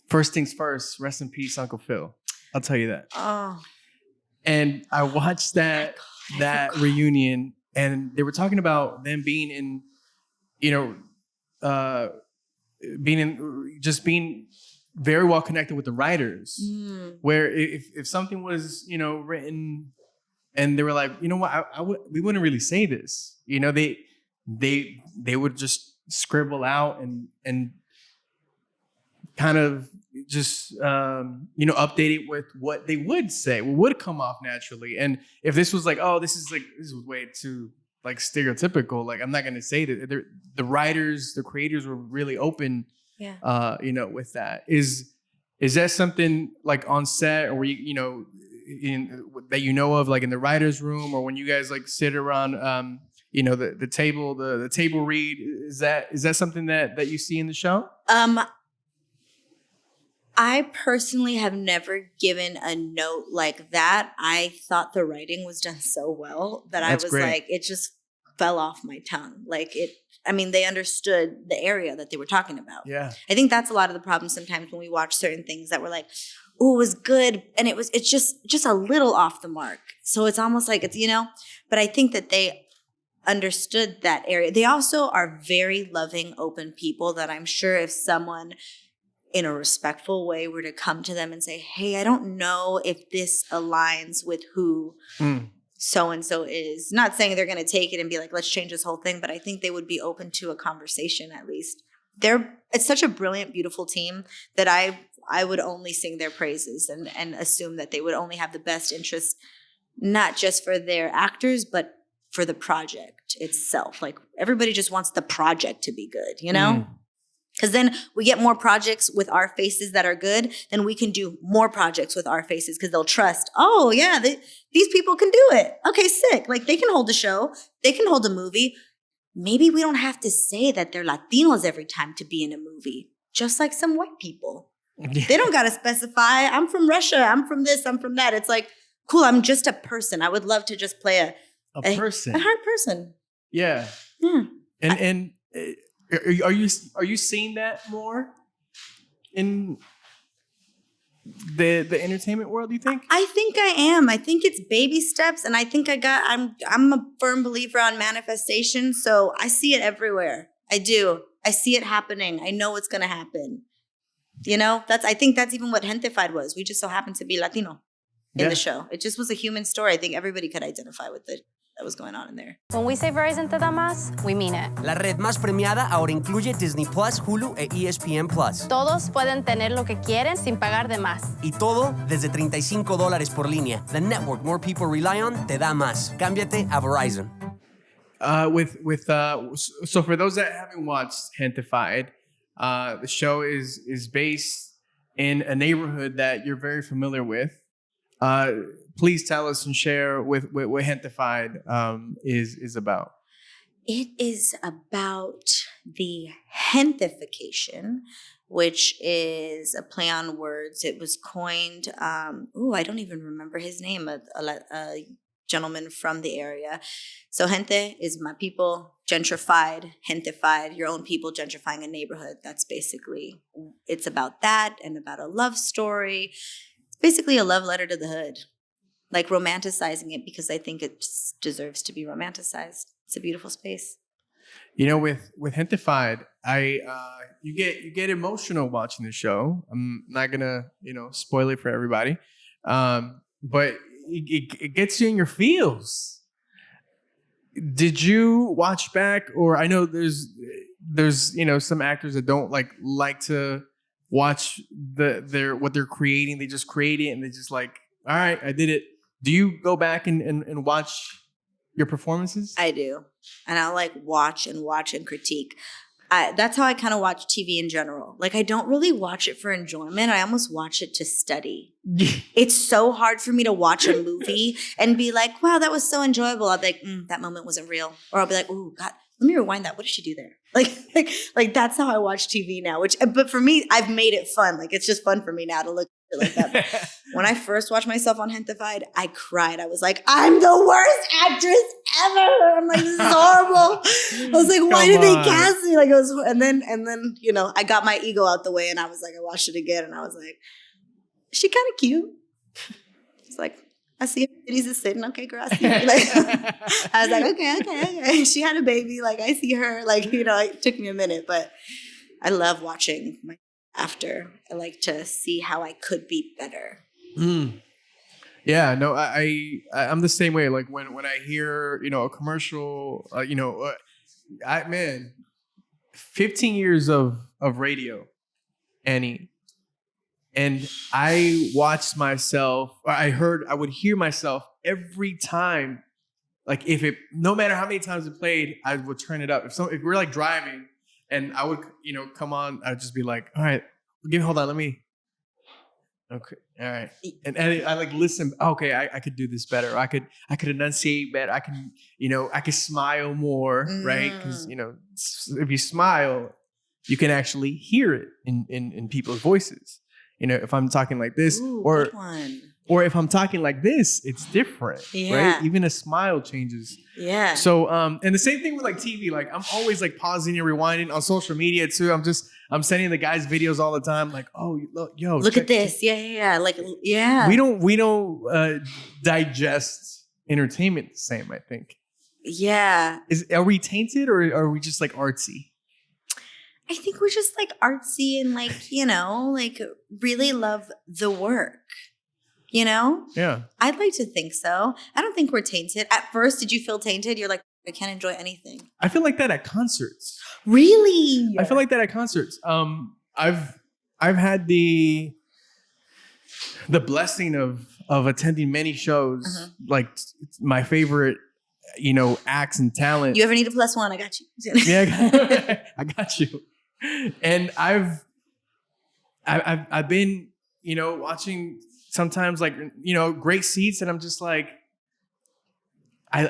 First things first, rest in peace, Uncle Phil. I'll tell you that. Oh. And I watched that reunion, and they were talking about them being in, being very well connected with the writers. Where if something was, written, and they were like, you know what, we wouldn't really say this. They would just scribble out and kind of just update it with what they would say, what would come off naturally. And if this was like, oh, this is way too like stereotypical, like, I'm not gonna say that. The writers, the creators were really open, with that. Is that something like on set, or were you that of, like in the writers' room, or when you guys like sit around the table read? Is that something that you see in the show? I personally have never given a note like that. I thought the writing was done so well that I was great. Like, it just fell off my tongue. Like, they understood the area that they were talking about. Yeah. I think that's a lot of the problem sometimes when we watch certain things that we're like, oh, it was good. And it's just a little off the mark. So it's almost like it's, but I think that they understood that area. They also are very loving, open people that I'm sure if someone in a respectful way were to come to them and say, hey, I don't know if this aligns with who so-and-so is. Not saying they're going to take it and be like, let's change this whole thing, but I think they would be open to a conversation at least. It's such a brilliant, beautiful team that I would only sing their praises and assume that they would only have the best interest, not just for their actors, but for the project itself. Like, everybody just wants the project to be good, Because then we get more projects with our faces that are good, then we can do more projects with our faces because they'll trust, oh, yeah, these people can do it. Okay, sick. Like, they can hold a show. They can hold a movie. Maybe we don't have to say that they're Latinos every time to be in a movie, just like some white people. Yeah. They don't got to specify, I'm from Russia, I'm from this, I'm from that. It's like, cool, I'm just a person. I would love to just play a person. A hard person. Yeah. And Are you seeing that more in the entertainment world, do you think? I think I am. I think it's baby steps, and I think I'm a firm believer on manifestation, so I see it everywhere. I do. I see it happening. I know it's going to happen. I think that's even what Gentefied was. We just so happened to be Latino in the show. It just was a human story. I think everybody could identify with it. That was going on in there. When we say Verizon te da más, we mean it. La red más premiada ahora incluye Disney Plus, Hulu e ESPN Plus. Todos pueden tener lo que quieren sin pagar de más. Y todo desde $35 por línea. The network more people rely on te da más. Cámbiate a Verizon. So for those that haven't watched Gentefied, the show is based in a neighborhood that you're very familiar with. Please tell us and share with what Gentefied is about. It is about the gentification, which is a play on words. It was coined, I don't even remember his name, a gentleman from the area. So gente is my people, gentrified, gentified, your own people gentrifying a neighborhood. That's basically, it's about that and about a love story. It's basically a love letter to the hood. Like romanticizing it because I think it deserves to be romanticized. It's a beautiful space. With Gentefied, you get emotional watching the show. I'm not gonna spoil it for everybody, but it gets you in your feels. Did you watch back, or I know there's some actors that don't like to watch what they're creating. They just create it and they just like, all right, I did it. Do you go back and watch your performances? I do. And I'll like watch and critique. That's how I kind of watch TV in general. Like I don't really watch it for enjoyment. I almost watch it to study. It's so hard for me to watch a movie and be like, wow, that was so enjoyable. I'll be like, that moment wasn't real. Or I'll be like, oh God, let me rewind that. What did she do there? Like that's how I watch TV now. But for me, I've made it fun. Like it's just fun for me now to look at it like that. When I first watched myself on Gentefied, I cried. I was like, I'm the worst actress ever. I'm like, this is horrible. I was like, why did they cast me? Like it was, and then I got my ego out the way, and I was like, I watched it again, and I was like, is she kind of cute? It's like, I see her titties is sitting. Okay, girl, I see her. Like, I was like, okay. She had a baby. Like, I see her. Like, it took me a minute, but I love watching my after. I like to see how I could be better. Yeah, no, I'm the same way. Like when I hear, a commercial, 15 years of radio, Annie. And I watched myself, or I would hear myself every time. Like no matter how many times it played, I would turn it up. If we're like driving and I would, come on, I'd just be like, all right, hold on, let me. Okay. All right. And I like listen. Okay. I could do this better. I could enunciate better. I can, I could smile more. Right. Cause if you smile, you can actually hear it in people's voices. If I'm talking like this, or if I'm talking like this, it's different, right? Even a smile changes. Yeah. So, and the same thing with like TV. Like I'm always like pausing and rewinding on social media too. I'm sending the guys videos all the time. Like, oh, look at this. Yeah. Like, yeah. We don't digest entertainment the same, I think. Yeah. Are we tainted or are we just like artsy? I think we're just like artsy and like, like really love the work, Yeah. I'd like to think so. I don't think we're tainted. At first, did you feel tainted? You're like, I can't enjoy anything. I feel like that at concerts. Really? I feel like that at concerts. I've had the blessing of attending many shows, like my favorite, acts and talent. You ever need a +1? I got you. Yeah, I got you. And I've been, watching sometimes like, great seats, and I'm just like, I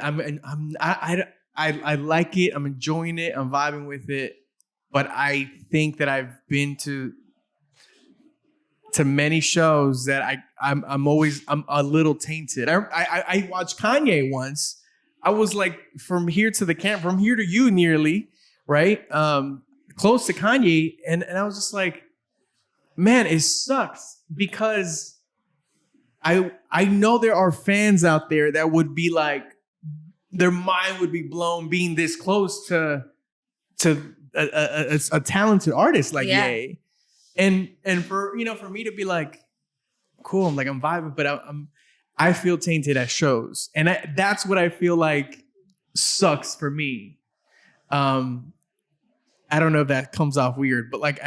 like it. I'm enjoying it. I'm vibing with it. But I think that I've been to many shows that I'm a little tainted. I watched Kanye once. I was like from here to you nearly, right? Close to Kanye. And I was just like, man, it sucks because I know there are fans out there that would be like, their mind would be blown being this close to a talented artist like Ye. And for me to be like, cool, I'm vibing, but I feel tainted at shows, and that's what I feel like sucks for me. I don't know if that comes off weird, but like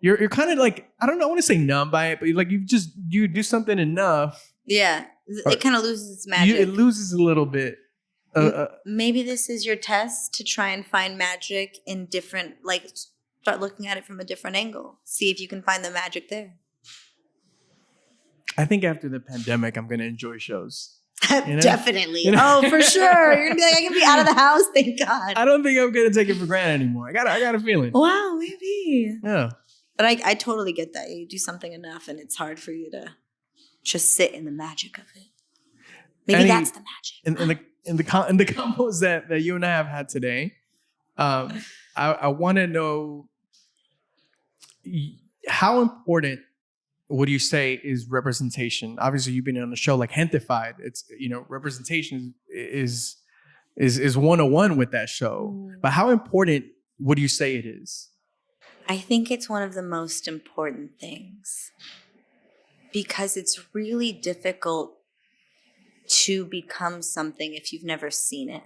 you're kind of like, I don't know, I want to say numb by it, but like you do something enough. Yeah, it kind of loses its magic. It loses a little bit. Maybe this is your test to try and find magic in different, like start looking at it from a different angle. See if you can find the magic there. I think after the pandemic, I'm going to enjoy shows. Definitely. Oh, for sure. You're going to be like, I can be out of the house. Thank God. I don't think I'm going to take it for granted anymore. I got a feeling. Wow, maybe. Yeah. But I totally get that. You do something enough and it's hard for you to just sit in the magic of it. Maybe that's the magic. In the combos that you and I have had today, I want to know how important would you say is representation? Obviously, you've been on a show like Gentefied. It's representation is 101 with that show. But how important would you say it is? I think it's one of the most important things because it's really difficult to become something if you've never seen it.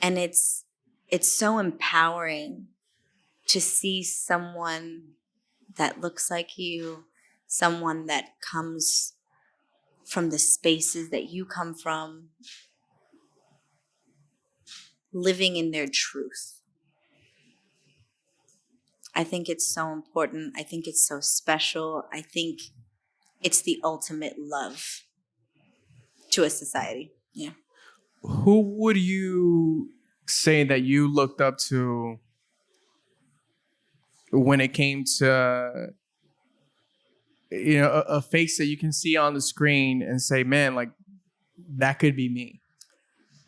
And it's so empowering to see someone that looks like you, someone that comes from the spaces that you come from, living in their truth. I think it's so important. I think it's so special. I think it's the ultimate love to a society. Yeah. Who would you say that you looked up to when it came to, a face that you can see on the screen and say, man, like that could be me?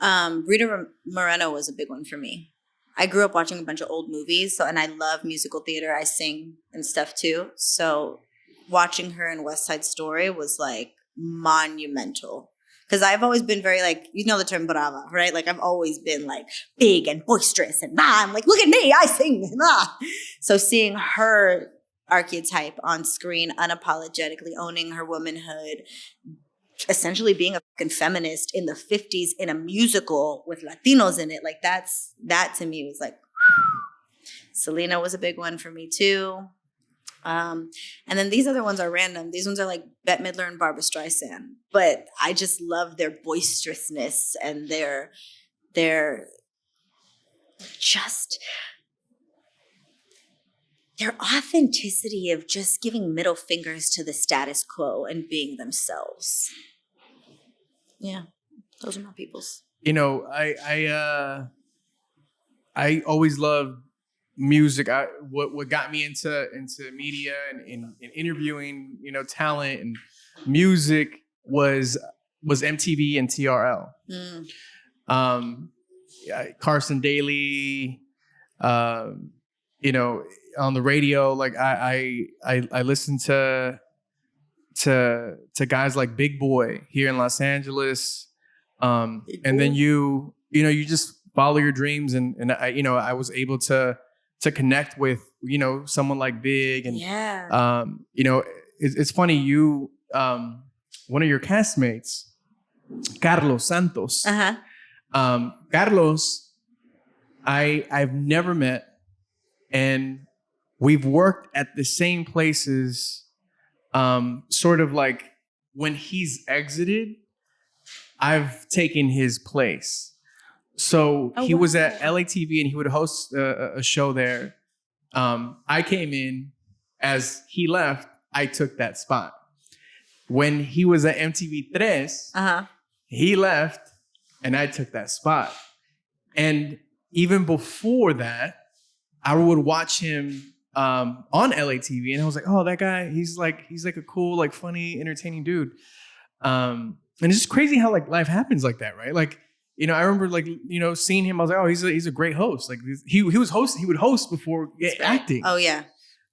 Rita Moreno was a big one for me. I grew up watching a bunch of old movies, and I love musical theater. I sing and stuff too. So watching her in West Side Story was like monumental. Because I've always been very like, the term brava, right? Like I've always been like big and boisterous and I'm like, look at me, I sing. So seeing her archetype on screen, unapologetically owning her womanhood, essentially being a fucking feminist in the 50s in a musical with Latinos in it, like that to me was like, Selena was a big one for me too. And then these other ones are random. These ones are like Bette Midler and Barbra Streisand. But I just love their boisterousness and their authenticity of just giving middle fingers to the status quo and being themselves. Yeah, those are my peoples. I always loved music. What got me into media and interviewing, talent and music was MTV and TRL. Carson Daly, on the radio, like I listened to guys like Big Boy here in Los Angeles, and then you just follow your dreams, and I was able to connect with someone like Big, and it's funny, you one of your castmates, Carlos Santos. Carlos, I've never met, and we've worked at the same places. Sort of like when he's exited, I've taken his place. So he was at LATV and he would host a show there. I came in as he left. I took that spot. When he was at MTV3, he left and I took that spot. And even before that, I would watch him on LATV, and I was like, oh, that guy, he's like a cool, like funny, entertaining dude. And it's just crazy how like life happens like that, right? Like, I remember like, seeing him, I was like, oh, he's a great host. Like he would host before acting. Oh yeah.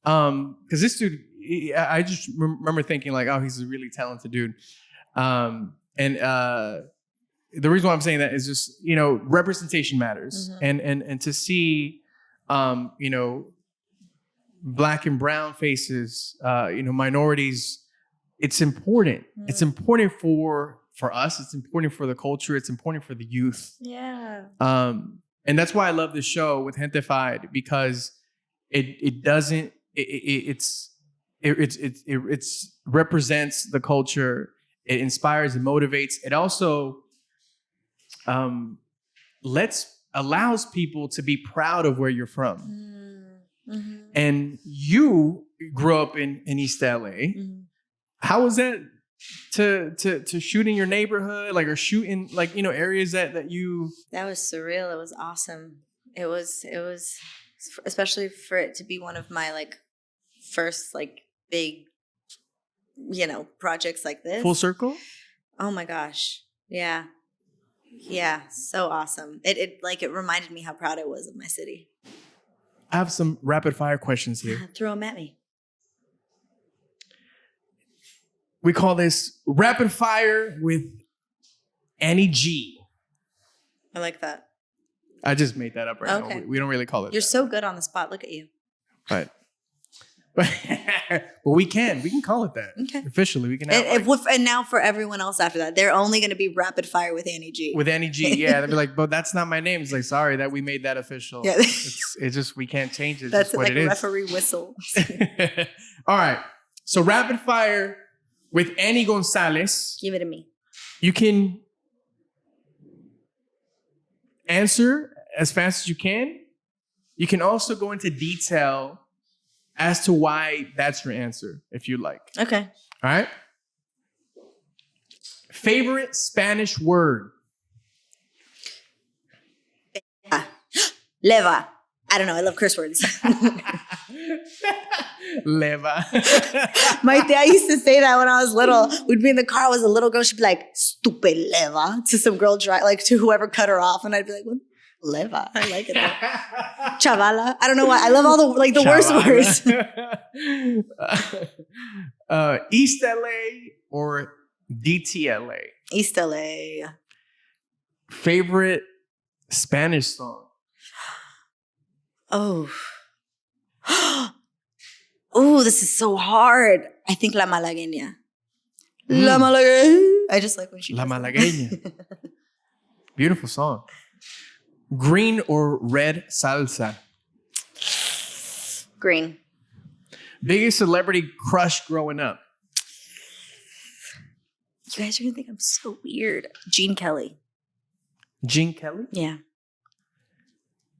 Because this dude, I just remember thinking like, oh, he's a really talented dude. And the reason why I'm saying that is just, representation matters. And to see, Black and brown faces, minorities, it's important. It's important for us. It's important for the culture. It's important for the youth. Yeah. And that's why I love this show with Gentefied, because it represents the culture. It inspires and motivates. It also allows people to be proud of where you're from. And you grew up in East LA. How was that to shoot in your neighborhood, like, or shoot in like, areas that you... That was surreal. It was awesome. It was, especially for it to be one of my like first like big, projects like this. Full circle? Oh my gosh. Yeah. Yeah. So awesome. It reminded me how proud I was of my city. I have some rapid fire questions here. Throw them at me. We call this rapid fire with Annie G. I like that. I just made that up right now. We don't really call it You're that. so good on the spot. Look at you. Right. But we can call it that. Okay. Officially, we can. And now for everyone else after that, they're only going to be rapid fire with Annie G. With Annie G, yeah, they'll be like, but that's not my name. It's like, sorry that we made that official. Yeah. It's just we can't change it. That's what like it a is. referee whistle. All right. So rapid fire with Annie Gonzalez. Give it to me. You can answer as fast as you can. You can also go into detail as to why that's your answer, if you like. Okay. All right. Favorite Spanish word? Leva. I don't know. I love curse words. Leva. My dad used to say that when I was little. We'd be in the car. I was a little girl. She'd be like, "Stupid leva," to some girl, to whoever cut her off, and I'd be like, "What? Leva? I like it." Chavala. I don't know why. I love all the worst words. East LA or DTLA? East LA. Favorite Spanish song? Oh. Oh, this is so hard. I think La Malagueña. La Malagueña. I just like when she La does that. Malagueña. Beautiful song. Green or red salsa? Green. Biggest celebrity crush growing up? You guys are going to think I'm so weird. Gene Kelly. Gene Kelly? Yeah.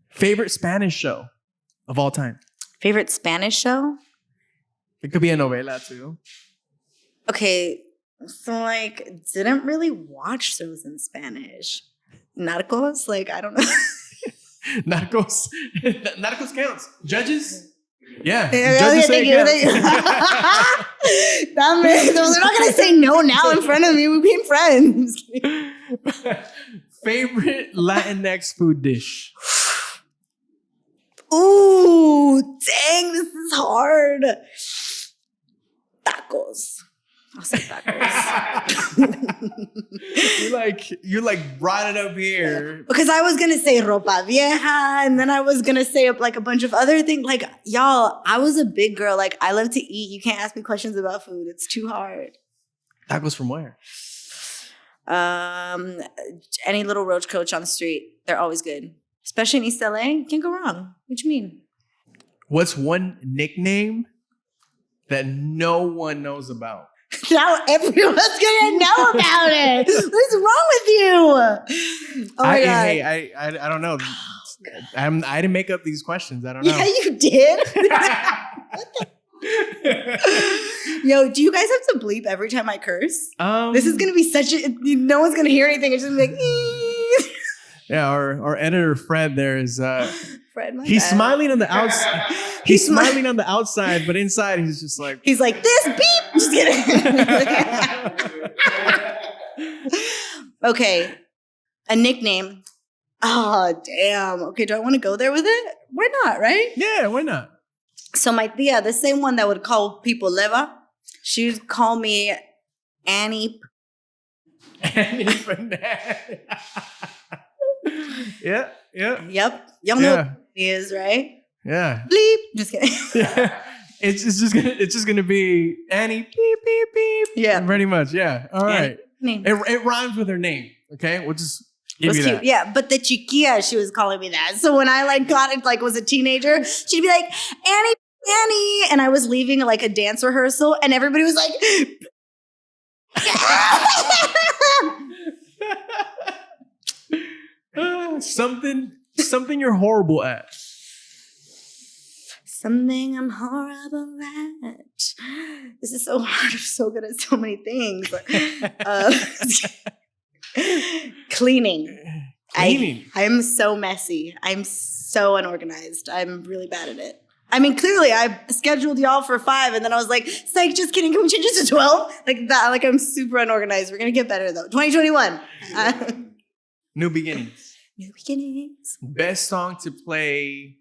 Favorite Spanish show of all time? Favorite Spanish show? It could be a novela too. Okay, so didn't really watch shows in Spanish. Narcos? I don't know. Narcos. Narcos counts. Judges? Yeah. Judges say it counts. They're not going to say no now in front of me. We've been friends. Favorite Latinx food dish? Ooh, dang, this is hard. Tacos. I'll say tacos. you brought it up here. Because I was going to say ropa vieja, and then I was going to say a bunch of other things. Y'all, I was a big girl. I love to eat. You can't ask me questions about food. It's too hard. Tacos from where? Any little roach coach on the street. They're always good. Especially in East LA. Can't go wrong. What you mean? What's one nickname that no one knows about? Now everyone's gonna know about it. What's wrong with you? Oh my God. Hey, I don't know. I didn't make up these questions. I don't know. Yeah, you did. Yo, do you guys have to bleep every time I curse? This is gonna be no one's gonna hear anything. It's just like. Yeah, our editor Fred there is Fred, he's smiling on the outside. He's smiling on the outside, but inside he's just like this beep. Just kidding. Okay. A nickname. Oh, damn. Okay, do I want to go there with it? Why not, right? Yeah, why not? So my tia, the same one that would call people Leva, she would call me Annie. Annie Banana. Yeah. Yep. Y'all know what it is, right? Yeah. Bleep. Just kidding. Yeah. It's just gonna be Annie beep beep beep. Yeah. Pretty much. Yeah. All right. Annie. It rhymes with her name. Okay. We'll just give you that. Yeah, but the chiquilla, she was calling me that. So when I got it, was a teenager, she'd be like, Annie, and I was leaving a dance rehearsal, and everybody was like. Something you're horrible at. Something I'm horrible at. This is so hard. I'm so good at so many things. Cleaning. I'm so messy. I'm so unorganized. I'm really bad at it. I mean, clearly, I scheduled y'all for 5, and then I was like, psych, just kidding. Can we change it to 12? Like that. I'm super unorganized. We're going to get better, though. 2021. New beginnings. New beginnings. Best song to play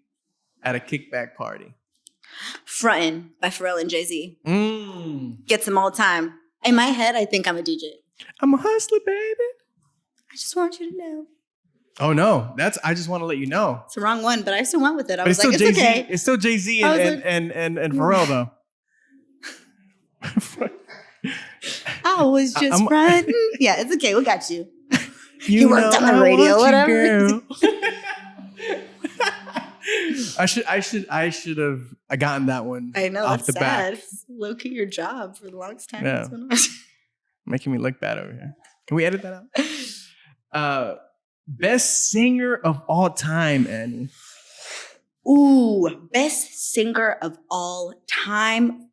at a kickback party. Frontin' by Pharrell and Jay-Z. Gets them all the time. In my head, I think I'm a DJ. I'm a hustler, baby. I just want you to know. Oh no, I just want to let you know. It's the wrong one, but I still went with it. I But was like, it's Jay-Z. okay. It's still Jay-Z and Pharrell though. I was just fronting. Yeah, it's okay. We got you. You worked on the radio, whatever. I should have gotten that one. I know, off that's the sad. bat. Low key your job for the longest time. Yeah. Making me look bad over here. Can we edit that out? Best singer of all time, Annie. Ooh, best singer of all time.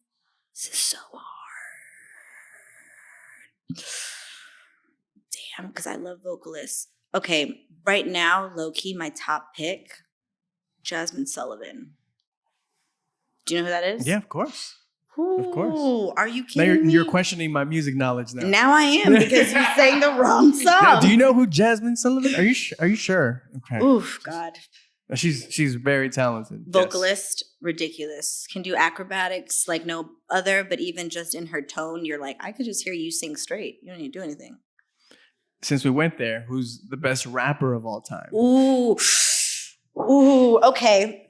This is so hard. Damn, because I love vocalists. Okay, right now, low key, my top pick, Jasmine Sullivan. Do you know who that is? Yeah, of course. Ooh, Of course. Are you Now kidding me? you're questioning my music knowledge now. Now I am because you sang the wrong song. Yeah, do you know who Jasmine Sullivan? Are you sure? Okay. Oof, God. She's very talented. Vocalist, ridiculous. Can do acrobatics like no other, but even just in her tone, you're like, I could just hear you sing straight. You don't need to do anything. Since we went there, who's the best rapper of all time? Ooh. Okay.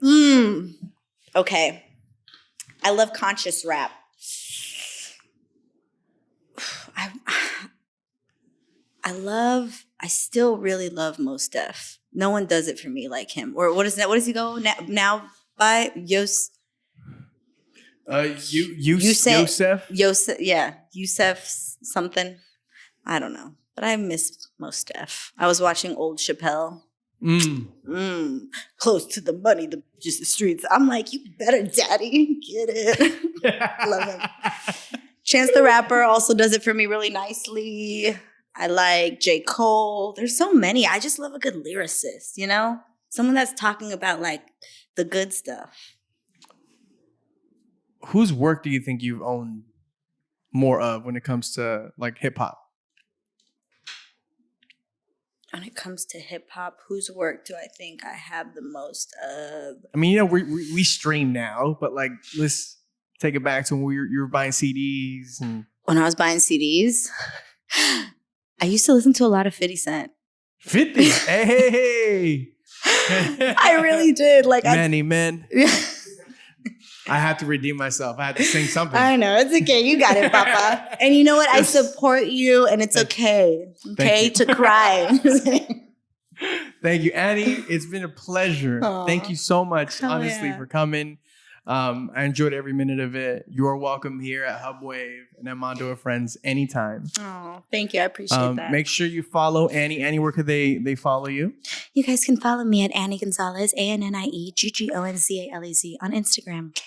Okay. I love conscious rap. I still really love Mos Def. No one does it for me like him. Or what does he go now by? Yosef, yeah. Yosef something. I don't know. But I miss Mos Def. I was watching old Chappelle. Close to the money, just the streets. I'm like, you better, daddy. Get it. Love him. Chance the Rapper also does it for me really nicely. I like J. Cole. There's so many. I just love a good lyricist, you know? Someone that's talking about like the good stuff. Whose work do you think you've owned more of when it comes to like hip hop? When it comes to hip hop, whose work do I think I have the most of? I mean, you know, we stream now, but like, let's take it back to when you were buying CDs. And when I was buying CDs, I used to listen to a lot of 50 Cent. 50? Hey! I really did. Like Many men. I had to redeem myself. I had to sing something. I know. It's okay. You got it, Papa. And you know what? I support you, and it's okay. Okay? To cry. Thank you, Annie. It's been a pleasure. Aww. Thank you so much, Hell honestly, for coming. I enjoyed every minute of it. You are welcome here at Hubwav and at Mando Friends anytime. Oh, thank you. I appreciate that. Make sure you follow Annie. Annie, where could they follow you? You guys can follow me at Annie Gonzalez, ANNIEGGONZALEZ on Instagram.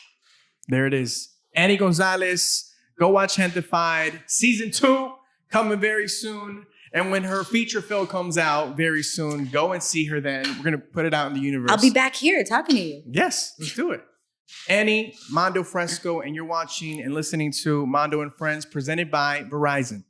There it is. Annie Gonzalez. Go watch Gentefied. Season 2 coming very soon. And when her feature film comes out very soon, go and see her then. We're going to put it out in the universe. I'll be back here talking to you. Yes, let's do it. Annie, Mando Fresco, and you're watching and listening to Mando and Friends presented by Verizon.